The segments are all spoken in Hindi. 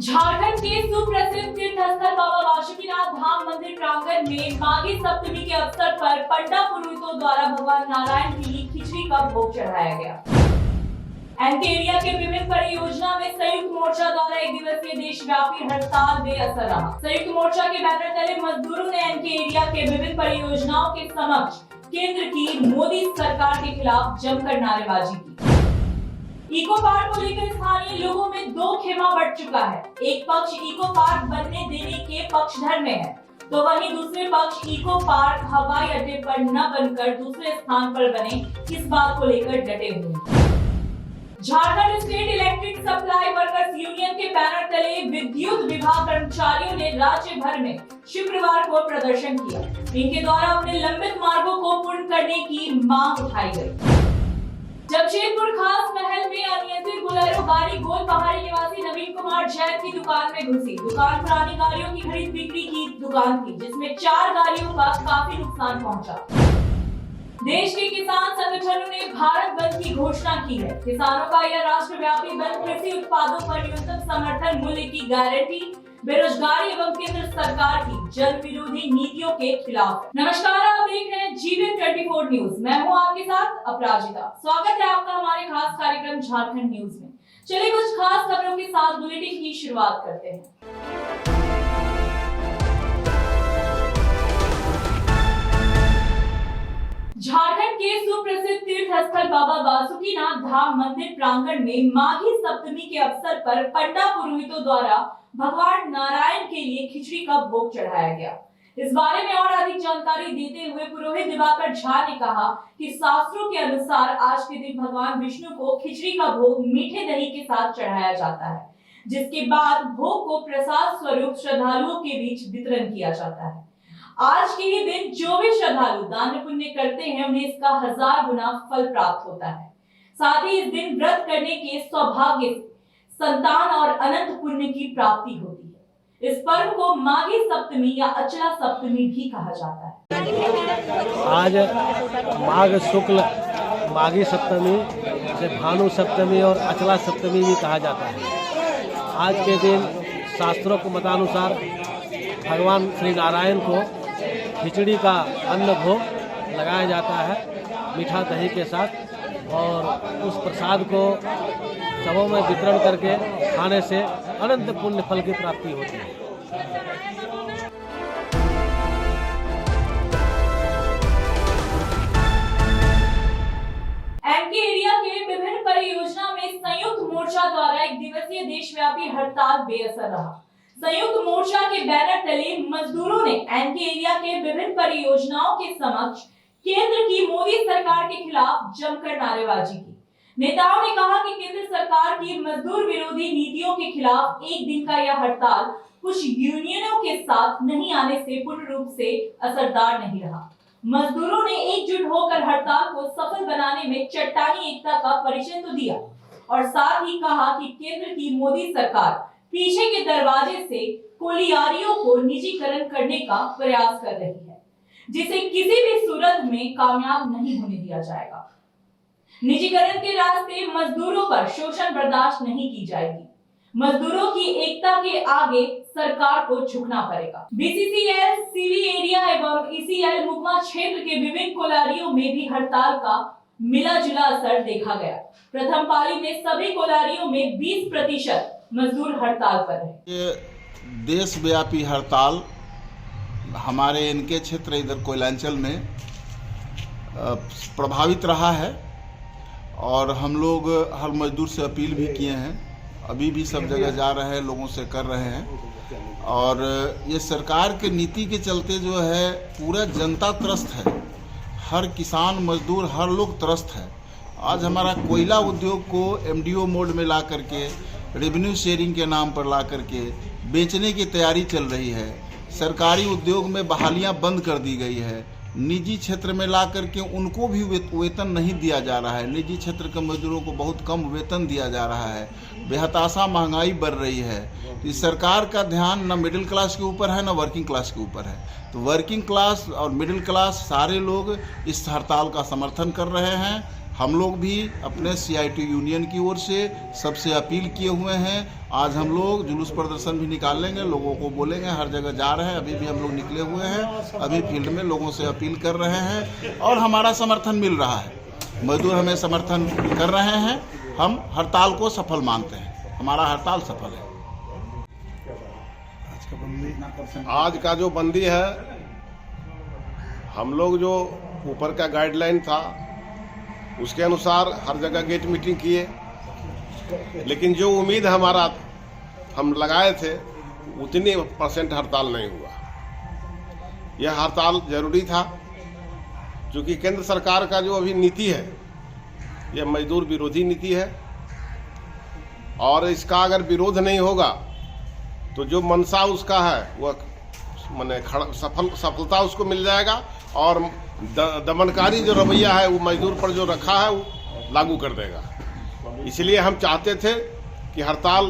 झारखंड के सुप्रसिद्ध तीर्थस्थल बाबा बासुकीनाथ धाम मंदिर प्रांगण में माघी सप्तमी के अवसर पर पंडा पुरोहितों द्वारा भगवान नारायण के लिए खिचड़ी का भोग चढ़ाया गया। एनके एरिया के विभिन्न परियोजना में संयुक्त मोर्चा द्वारा एक दिवसीय देशव्यापी हड़ताल बेअसर रहा। संयुक्त मोर्चा के बैनर तले मजदूरों ने एनके एरिया के विभिन्न परियोजनाओं के समक्ष केंद्र की मोदी सरकार के खिलाफ जमकर नारेबाजी की। इको पार्क को लेकर स्थानीय लोगों में दो खेमा बढ़ चुका है। एक पक्ष इको पार्क बनने देने के पक्षधर में है, तो वहीं दूसरे पक्ष इको पार्क हवाई अड्डे पर न बनकर दूसरे स्थान पर बने, इस बात को लेकर डटे हुए हैं। Jharkhand state electric supply workers union के बैनर तले विद्युत विभाग कर्मचारियों ने राज्य भर में शुक्रवार को प्रदर्शन किया। इनके द्वारा अपने लंबित मार्गों को पूर्ण करने की मांग उठाई गई। जमशेदपुर खास महल में अनियंत्रित बोलेरो गाड़ी गोल पहाड़ी निवासी नवीन कुमार जैन की दुकान में घुसी। दुकान पुरानी गाड़ियों की खरीद बिक्री की दुकान थी, जिसमें 4 गाड़ियों का काफी नुकसान पहुंचा। देश के किसान संगठनों ने भारत बंद की घोषणा की है। किसानों का यह राष्ट्रव्यापी बंद कृषि उत्पादों पर न्यूनतम समर्थन मूल्य की गारंटी, बेरोजगारी एवं केंद्र सरकार की जन विरोधी नीतियों के खिलाफ। नमस्कार, आप देख रहे हैं जीवन 24 न्यूज। मैं हूं आपके साथ अपराजिता। स्वागत है आपका हमारे खास कार्यक्रम झारखंड न्यूज में। चलिए कुछ खास खबरों के साथ बुलेटिन की शुरुआत करते हैं। झारखंड के सुप्रसिद्ध तीर्थस्थल बाबा बासुकीनाथ धाम मंदिर प्रांगण में माघी सप्तमी के अवसर पर पंडा पुरोहितों द्वारा भगवान नारायण के लिए खिचड़ी का भोग चढ़ाया गया। इस बारे में और अधिक जानकारी देते हुए पुरोहित दिवाकर झा ने कहा कि शास्त्रों के अनुसार आज के दिन भगवान विष्णु को खिचड़ी का भोग मीठे दही के साथ चढ़ाया जाता है, जिसके बाद भोग को प्रसाद स्वरूप श्रद्धालुओं के बीच वितरण किया जाता है। आज के ही दिन जो भी श्रद्धालु दान पुण्य करते हैं, उन्हें इसका 1000 गुना फल प्राप्त होता है। साथ ही इस दिन व्रत करने के सौभाग्य से संतान और अनंत पुण्य की प्राप्ति होती है। इस पर्व को माघी सप्तमी या अचला सप्तमी भी कहा जाता है। आज माघ शुक्ल माघी सप्तमी से भानु सप्तमी और अचला सप्तमी भी कहा जाता है। आज के दिन शास्त्रों के मतानुसार भगवान श्री नारायण को खिचड़ी का अन्न भोग लगाया जाता है मीठा दही के साथ, और उस प्रसाद को सबों में वितरण करके खाने से अनंत पुण्य फल की प्राप्ति होती है। एनके एरिया के विभिन्न परियोजना में संयुक्त मोर्चा द्वारा एक दिवसीय देशव्यापी हड़ताल बेअसर रहा। संयुक्त मोर्चा के बैनर तले मजदूरों ने एनके एरिया के विभिन्न परियोजनाओं के समक्ष केंद्र की मोदी सरकार के खिलाफ जमकर नारेबाजी की। नेताओं ने कहा कि केंद्र सरकार की मजदूर विरोधी नीतियों के खिलाफ एक दिन का यह हड़ताल कुछ यूनियनों के साथ नहीं आने से पूर्ण रूप से असरदार नहीं रहा। मजदूरों ने एकजुट होकर हड़ताल को सफल बनाने में चट्टानी एकता का परिचय तो दिया, और साथ ही कहा कि केंद्र की मोदी सरकार पीछे के दरवाजे से कोलियारियों को निजीकरण करने का प्रयास कर रही है, जिसे किसी भी सूरत में कामयाब नहीं होने दिया जाएगा। निजीकरण के रास्ते मजदूरों पर शोषण बर्दाश्त नहीं की जाएगी। मजदूरों की एकता के आगे सरकार को झुकना पड़ेगा। बीसीसीएल सीवी एरिया एवं ईसीएल मुकमा क्षेत्र के विभिन्न कोलारियों में भी हड़ताल का मिला जुला असर देखा गया। प्रथम पाली में सभी कोलारियों में 20% मजदूर हड़ताल पर रहे। ये देशव्यापी हड़ताल हमारे इनके क्षेत्र इधर कोयलांचल में प्रभावित रहा है, और हम लोग हर मजदूर से अपील भी किए हैं। अभी भी सब जगह जा रहे हैं, लोगों से कर रहे हैं। और ये सरकार के नीति के चलते जो है पूरा जनता त्रस्त है, हर किसान मजदूर हर लोग त्रस्त है। आज हमारा कोयला उद्योग को एमडीओ मोड में ला करके रेवेन्यू शेयरिंग के नाम पर ला करके बेचने की तैयारी चल रही है। सरकारी उद्योग में बहालियां बंद कर दी गई है। निजी क्षेत्र में ला करके उनको भी वेतन नहीं दिया जा रहा है। निजी क्षेत्र के मजदूरों को बहुत कम वेतन दिया जा रहा है। बेहताशा महंगाई बढ़ रही है। तो इस सरकार का ध्यान न मिडिल क्लास के ऊपर है न वर्किंग क्लास के ऊपर है। तो वर्किंग क्लास और मिडिल क्लास सारे लोग इस हड़ताल का समर्थन कर रहे हैं। हम लोग भी अपने CIT यूनियन की ओर से सबसे अपील किए हुए हैं। आज हम लोग जुलूस प्रदर्शन भी निकालेंगे, लोगों को बोलेंगे, हर जगह जा रहे हैं। अभी भी हम लोग निकले हुए हैं, अभी फील्ड में लोगों से अपील कर रहे हैं और हमारा समर्थन मिल रहा है। मजदूर हमें समर्थन कर रहे हैं। हम हड़ताल को सफल मानते हैं, हमारा हड़ताल सफल है। आज का जो बंदी है, हम लोग जो ऊपर का गाइडलाइन था उसके अनुसार हर जगह गेट मीटिंग किए, लेकिन जो उम्मीद हम लगाए थे उतनी % हड़ताल नहीं हुआ। यह हड़ताल जरूरी था क्योंकि केंद्र सरकार का जो अभी नीति है यह मजदूर विरोधी नीति है और इसका अगर विरोध नहीं होगा तो जो मंशा उसका है वह माने सफलता उसको मिल जाएगा और दमनकारी जो रवैया है वो मजदूर पर जो रखा है वो लागू कर देगा। इसलिए हम चाहते थे कि हड़ताल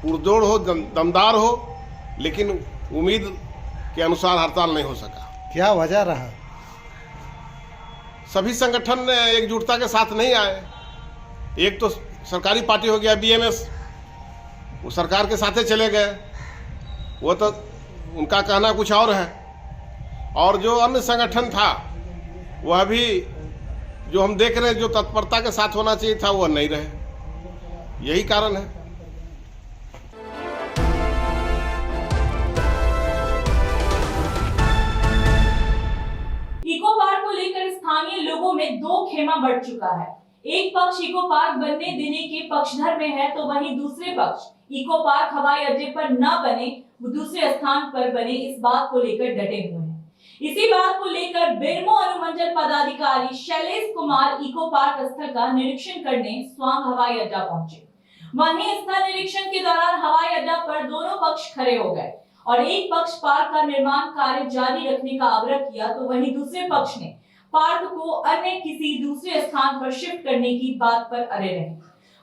पुरजोर हो, दमदार हो, लेकिन उम्मीद के अनुसार हड़ताल नहीं हो सका। क्या वजह रहा? सभी संगठन एकजुटता के साथ नहीं आए। एक तो सरकारी पार्टी हो गया BMS, वो सरकार के साथ चले गए, वो तो उनका कहना कुछ और है, और जो अन्य संगठन था वह भी जो हम देख रहे हैं जो तत्परता के साथ होना चाहिए था वह नहीं रहे। यही कारण है। इको पार्क को लेकर स्थानीय लोगों में दो खेमा बढ़ चुका है। एक पक्ष इको पार्क बनने देने के पक्षधर में है, तो वहीं दूसरे पक्ष इको पार्क हवाई अड्डे पर न बने, वो दूसरे स्थान पर बने, इस बात को लेकर डटे हुए हैं। इसी बात को लेकर बेरमो अनुमंडल पदाधिकारी शैलेश कुमार इको पार्क स्थल का निरीक्षण करने स्वांग हवाई अड्डा पहुंचे। वहीं स्थल निरीक्षण के दौरान हवाई अड्डा पर दोनों पक्ष खड़े हो गए और एक पक्ष पार्क का निर्माण कार्य जारी रखने का आग्रह किया, तो वहीं दूसरे पक्ष ने पार्क को अन्य किसी दूसरे स्थान पर शिफ्ट करने की बात पर अड़े रहे।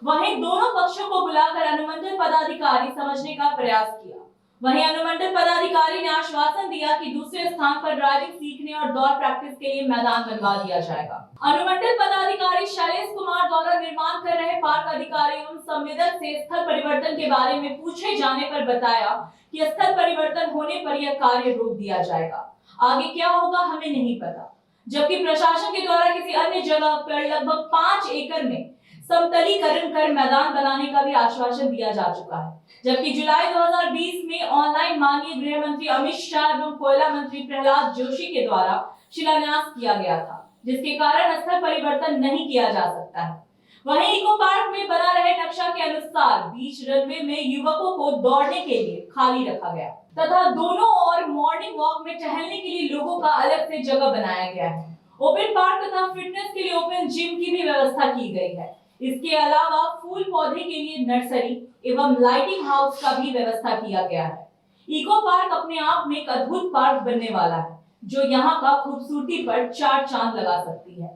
वहीं दोनों पक्षों को बुलाकर अनुमंडल पदाधिकारी समझने का प्रयास किया। वहीं अनुमंडल पदाधिकारी ने आश्वासन दिया कि दूसरे स्थान पर ड्राइविंग सीखने और दौड़ प्रैक्टिस के लिए मैदान बनवा दिया जाएगा। अनुमंडल पदाधिकारी शैलेश कुमार द्वारा निर्माण कर रहे पार्क अधिकारी एवं संवेदक से स्थल परिवर्तन के बारे में पूछे जाने पर बताया कि स्थल परिवर्तन होने पर यह कार्य रोक दिया जाएगा। आगे क्या होगा हमें नहीं पता। जबकि प्रशासन के द्वारा किसी अन्य जगह पर लगभग 5 एकड़ में समतलीकरण कर मैदान बनाने का भी आश्वासन दिया जा चुका है। जबकि जुलाई 2020 में ऑनलाइन माननीय गृह मंत्री अमित शाह एवं कोयला मंत्री प्रहलाद जोशी के द्वारा शिलान्यास किया गया था, जिसके कारण स्थल परिवर्तन नहीं किया जा सकता है। वहीं इको पार्क में बना रहे नक्शा के अनुसार बीच रनवे में युवकों को दौड़ने के लिए खाली रखा गया तथा दोनों ओर मॉर्निंग वॉक में टहलने के लिए लोगों का अलग से जगह बनाया गया है। ओपन पार्क तथा फिटनेस के लिए ओपन जिम की भी व्यवस्था की गई है। इसके अलावा फूल पौधे के लिए नर्सरी एवं लाइटिंग हाउस का भी व्यवस्था किया गया है। इको पार्क अपने आप में एक अद्भुत पार्क बनने वाला है, जो यहाँ का खूबसूरती पर 4 चांद लगा सकती है।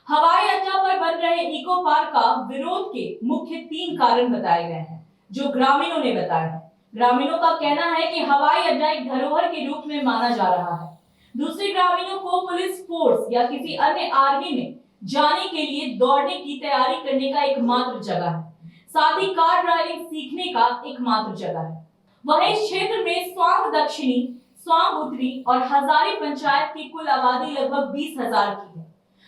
हवाई अड्डा पर बन रहे इको पार्क का विरोध के मुख्य 3 कारण बताए गए हैं, जो ग्रामीणों ने बताए हैं। ग्रामीणों का कहना है कि हवाई अड्डा एक धरोहर के रूप में माना जा रहा है। दूसरे ग्रामीणों को पुलिस फोर्स या किसी अन्य आर्मी में जाने के लिए दौड़ने की तैयारी करने का एकमात्र जगह है, साथ ही कार ड्राइविंग सीखने का एकमात्र जगह है। वहीं इस क्षेत्र में स्वांग दक्षिणी, स्वांग उत्तरी और हजारी पंचायत की कुल आबादी लगभग 20,000 की है।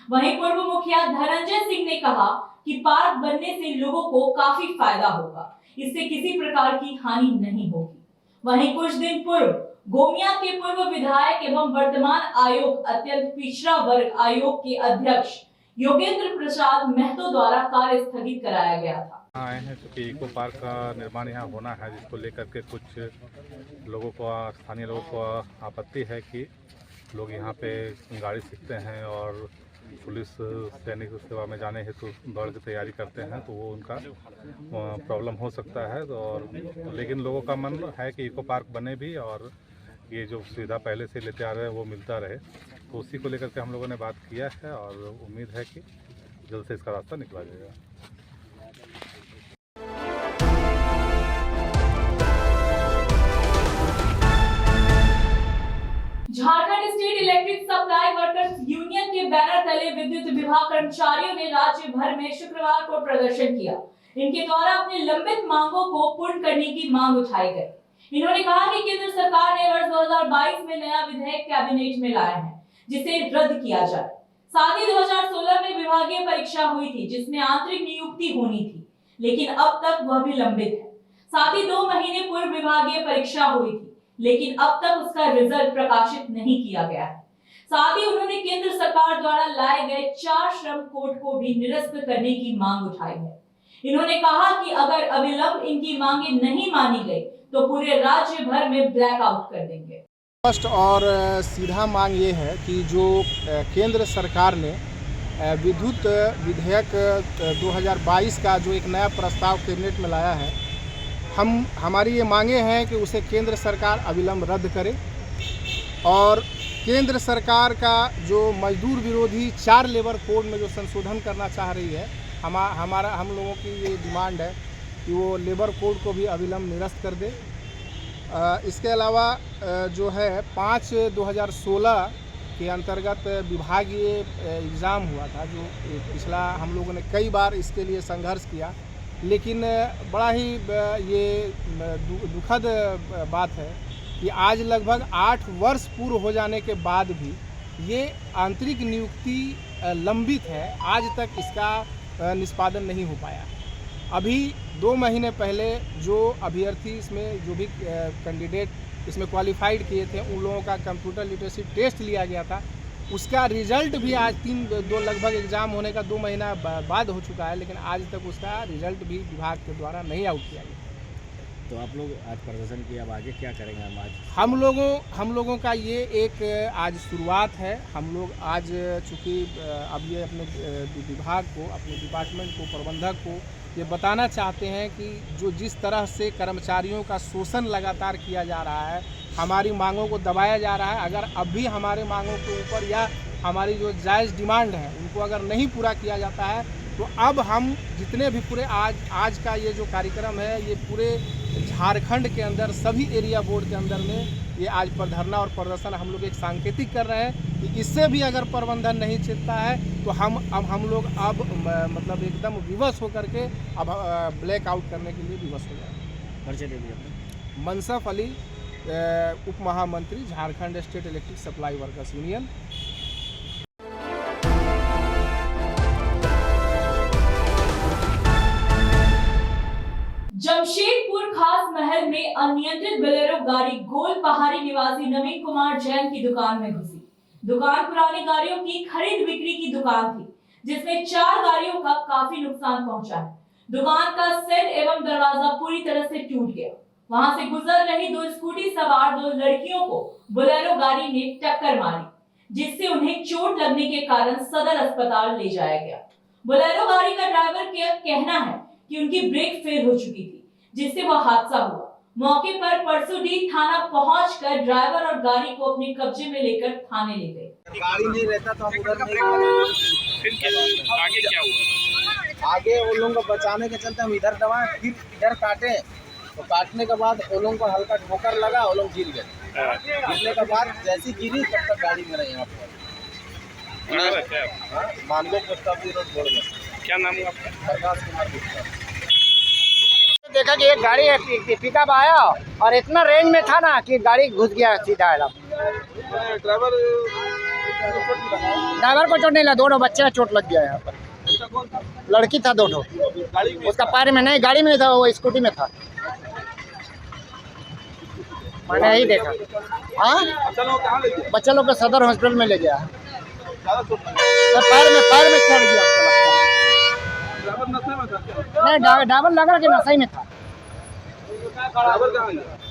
वहीं पूर्व मुखिया धनंजय सिंह ने कहा कि पार्क बनने से लोगों को काफी फायदा होगा, इससे किसी प्रकार की हानि नहीं होगी। वहीं कुछ दिन पूर्व गोमिया के पूर्व विधायक एवं वर्तमान आयोग अत्यंत पिछड़ा वर्ग आयोग के अध्यक्ष योगेंद्र प्रसाद महतो द्वारा कार्य स्थगित कराया गया था। आए हैं क्योंकि इको पार्क का निर्माण यहाँ होना है, जिसको लेकर के कुछ लोगों को, स्थानीय लोगों को आपत्ति है कि लोग यहाँ पे गाड़ी सीखते हैं और पुलिस सैनिक सेवा में जाने हेतु दौड़ की तैयारी करते हैं, तो वो उनका प्रॉब्लम हो सकता है। और लेकिन लोगों का मन है कि इको पार्क बने भी और ये जो सुविधा पहले से लेते आ रहे हैं वो मिलता रहे, तो उसी को लेकर के हम लोगों ने बात किया है और उम्मीद है कि जल्द से इसका रास्ता निकला जाएगा। Jharkhand state electric supply workers union के बैनर तले विद्युत विभाग कर्मचारियों ने राज्य भर में शुक्रवार को प्रदर्शन किया। इनके द्वारा अपने लंबित मांगों को पूर्ण करने की मांग उठाई गई। इन्होंने कहा कि केंद्र सरकार ने वर्ष 2022 में नया विधेयक कैबिनेट में लाया है जिसे रद्द किया जाए। साथ ही 2016 में विभागीय परीक्षा हुई थी जिसमें आंतरिक नियुक्ति होनी थी, लेकिन अब तक वह भी लंबित है। साथ ही 2 महीने पूर्व विभागीय परीक्षा हुई थी, लेकिन अब तक उसका रिजल्ट प्रकाशित नहीं किया गया है। साथ ही उन्होंने केंद्र सरकार द्वारा लाए गए 4 श्रम कोड को भी निरस्त करने की मांग उठाई है। इन्होंने कहा कि अगर अविलंब इनकी मांगे नहीं मानी गई तो पूरे राज्य भर में ब्लैकआउट कर देंगे। स्पष्ट और सीधा मांग ये है कि जो केंद्र सरकार ने विद्युत विधेयक 2022 का जो एक नया प्रस्ताव कैबिनेट में लाया है, हमारी ये मांगे हैं कि उसे केंद्र सरकार अविलंब रद्द करे और केंद्र सरकार का जो मजदूर विरोधी 4 लेबर कोड में जो संशोधन करना चाह रही है, हम लोगों की ये डिमांड है कि वो लेबर कोड को भी अविलंब निरस्त कर दे। इसके अलावा जो है 5/2016 के अंतर्गत विभागीय एग्ज़ाम हुआ था, जो पिछला हम लोगों ने कई बार इसके लिए संघर्ष किया, लेकिन बड़ा ही ये दुखद बात है कि आज लगभग 8 वर्ष पूर्व हो जाने के बाद भी ये आंतरिक नियुक्ति लंबित है। आज तक इसका निष्पादन नहीं हो पाया। अभी 2 महीने पहले जो अभ्यर्थी इसमें जो भी कैंडिडेट इसमें क्वालिफाइड किए थे, उन लोगों का कंप्यूटर लिटरेसी टेस्ट लिया गया था। उसका रिजल्ट भी आज 2 लगभग एग्ज़ाम होने का 2 महीना बाद हो चुका है, लेकिन आज तक उसका रिजल्ट भी विभाग के द्वारा नहीं आउट किया गया। तो आप लोग आज प्रदर्शन किया, अब आगे क्या करेंगे हम आज? हम लोगों का ये एक आज शुरुआत है। हम लोग आज चूँकि अब ये अपने विभाग को, अपने डिपार्टमेंट को, प्रबंधक को ये बताना चाहते हैं कि जो जिस तरह से कर्मचारियों का शोषण लगातार किया जा रहा है, हमारी मांगों को दबाया जा रहा है, अगर अब भी हमारे मांगों के ऊपर या हमारी जो जायज़ डिमांड है उनको अगर नहीं पूरा किया जाता है तो अब हम जितने भी पूरे आज का ये जो कार्यक्रम है, ये पूरे झारखंड के अंदर सभी एरिया बोर्ड के अंदर में ये आज पर धरना और प्रदर्शन हम लोग एक सांकेतिक कर रहे हैं कि इससे भी अगर प्रबंधन नहीं चलता है तो हम लोग अब मतलब एकदम विवश होकर के अब ब्लैक आउट करने के लिए विवश हो जाए। परिचय दे दीजिए। मनसफ अली, उप महामंत्री, Jharkhand state electric supply workers union. Jamshedpur खास महल में अनियंत्रित बोलेरो गाड़ी गोल पहाड़ी निवासी नवीन कुमार जैन की दुकान में घुसी। दुकान पुरानी गाड़ियों की खरीद बिक्री की दुकान थी, जिसमें 4 गाड़ियों का काफी नुकसान पहुंचा है। दुकान का सेट एवं दरवाजा पूरी तरह से टूट गया। वहां से गुजर रही 2 स्कूटी सवार 2 लड़कियों को बोलेरो गाड़ी ने टक्कर मारी, जिससे उन्हें चोट लगने के कारण सदर अस्पताल ले जाया गया। बोलेरो गाड़ी का ड्राइवर का कहना है कि उनकी ब्रेक फेल हो चुकी थी, जिससे वह हादसा हुआ। मौके पर परसुडीह थाना पहुंचकर ड्राइवर और गाड़ी को अपने कब्जे में लेकर थाने ले गए। गाड़ी नहीं रहता तो हम उधर नहीं। फिर आगे क्या हुआ? आगे वो लोगों को बचाने के चलते हम इधर दबाए, फिर इधर काटे, तो काटने के बाद वो लोगों को हल्का ठोकर लगा, वो लोग गिर गए। गिरने के बाद जैसी गिरी तब तक गाड़ी मेरा यहाँ पर मानगो पोस्ट ऑफिस रोड छोड़ गए। क्या नाम है आपका? प्रकाश कुमार गुप्ता। देखा कि एक गाड़ी पिकअप आया और इतना रेंज में था ना कि गाड़ी घुस गया सीधा। ड्राइवर को चोट नहीं लगा, 2 बच्चे चोट लग गया यहाँ पर। लड़की था 2, उसका पैर में नहीं, गाड़ी में नहीं था, वो स्कूटी में था। मैंने ही देखा। हाँ, बच्चा लोग को सदर हॉस्पिटल में ले गया। तो पैर में चढ़ गया। नहीं, ड्राइवर लग रहा कि नशे में था।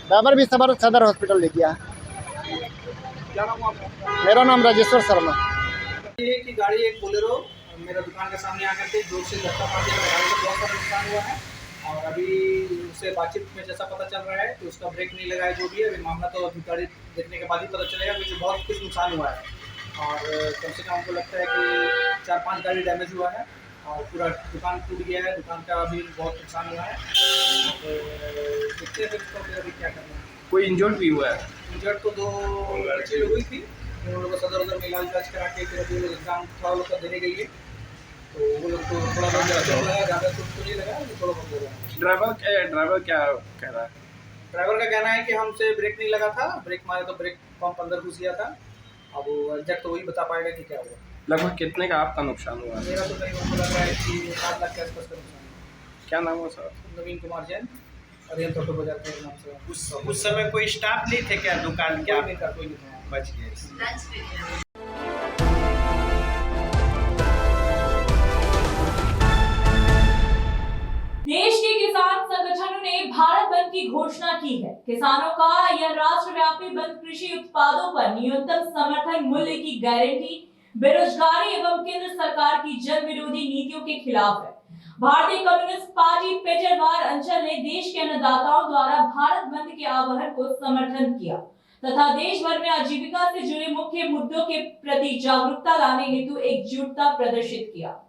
ड्राइवर भी सदर हॉस्पिटल ले गया। मेरा नाम राजेश्वर शर्मा। ये कि गाड़ी एक बोलेरो मेरा दुकान के सामने आकर के जोर से धक्का मार दिया, गाड़ी को बहुत सारा नुकसान हुआ है। और अभी उससे बातचीत में जैसा पता चल रहा है कि उसका ब्रेक नहीं लगाया, जो भी है अभी मामला तो अभी गाड़ी देखने के बाद ही पता चलेगा, क्योंकि बहुत कुछ नुकसान हुआ है। और कम से कम हमको लगता है कि 4-5 गाड़ी डैमेज हुआ है और पूरा दुकान टूट गया है। दुकान का अभी बहुत नुकसान हुआ है। तो देखते हैं इसको अभी क्या करना है। कोई इंजर्ड भी हुआ है? इंजर्ड तो 2 बच्चे लोग हुई थी उन लोगों को सदर उधर में इलाज करा के फिर अभी एग्जाम थोड़ा लोग का देने गई है, तो वो लोग को थोड़ा बहुत चोट लगा, ज़्यादा चोट तो नहीं लगा, थोड़ा बहुत लगा। ड्राइवर क्या कह रहा है? ड्राइवर का कहना है कि हमसे ब्रेक नहीं लगा था, ब्रेक मारे तो ब्रेक पंप अंदर घुस गया था। अब वो एग्जैक्ट तो वही बता पाएगा कि क्या हुआ। लगभग कितने का आपका नुकसान हुआ? मेरा तो नहीं, हमको लग रहा है कि 7 लाख के आसपास का नुकसान है। क्या नाम है सर? नवीन कुमार जैन, अरियन ऑटो बाजार के नाम से। उस समय कोई स्टाफ नहीं थे क्या दुकान के? नहीं था, कोई नहीं था। बच गए। देश के किसान संगठनों ने भारत बंद की घोषणा की है। किसानों का यह राष्ट्रव्यापी बंद कृषि उत्पादों पर न्यूनतम समर्थन मूल्य की गारंटी, बेरोजगारी एवं केंद्र सरकार की जन विरोधी नीतियों के खिलाफ है। भारतीय कम्युनिस्ट पार्टी पेटरवार अंचल ने देश के अन्नदाताओं द्वारा भारत बंद के आह्वान को समर्थन किया तथा देश भर में आजीविका से जुड़े मुख्य मुद्दों के प्रति जागरूकता लाने हेतु एकजुटता प्रदर्शित किया।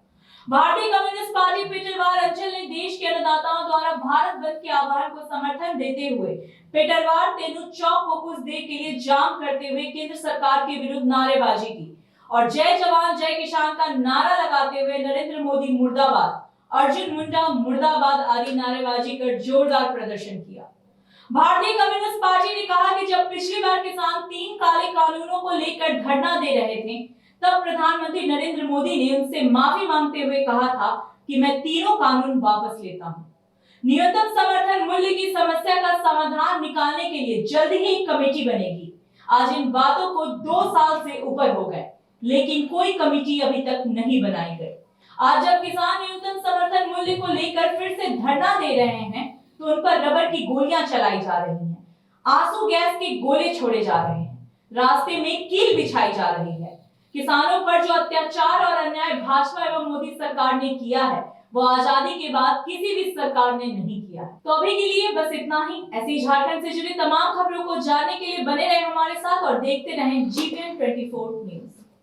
भारतीय कम्युनिस्ट पार्टी पेटरवार अंचल ने देश के अन्नदाताओं द्वारा भारत बंद के आह्वान को समर्थन देते हुए पेटरवार तेनू चौक को कुछ देर के लिए जाम करते हुए केंद्र सरकार के विरुद्ध नारेबाजी की और जय जवान जय किसान का नारा लगाते हुए नरेंद्र मोदी मुर्दाबाद, अर्जुन मुंडा मुर्दाबाद आदि नारेबाजी कर जोरदार प्रदर्शन किया। भारतीय कम्युनिस्ट पार्टी ने कहा कि जब पिछली बार किसान 3 काले कानूनों को लेकर धरना दे रहे थे, तब प्रधानमंत्री नरेंद्र मोदी ने उनसे माफी मांगते हुए कहा था कि मैं तीनों कानून वापस लेता हूं। न्यूनतम समर्थन मूल्य की समस्या का समाधान निकालने के लिए जल्द ही एक कमेटी बनेगी। आज इन बातों को 2 साल से ऊपर हो गए, लेकिन कोई कमेटी अभी तक नहीं बनाई गई। आज जब किसान न्यूनतम समर्थन मूल्य को लेकर फिर से धरना दे रहे हैं, तो उन पर रबर की गोलियां चलाई जा रही हैं, आंसू गैस के गोले छोड़े जा रहे हैं, रास्ते में कील बिछाई जा रही है। किसानों पर जो अत्याचार और अन्याय भाजपा एवं मोदी सरकार ने किया है, वो आजादी के बाद किसी भी सरकार ने नहीं किया है। तो अभी के लिए बस इतना ही। ऐसी झारखंड से जुड़ी तमाम खबरों को जानने के लिए बने रहे हमारे साथ और देखते रहें GPN 24 न्यूज।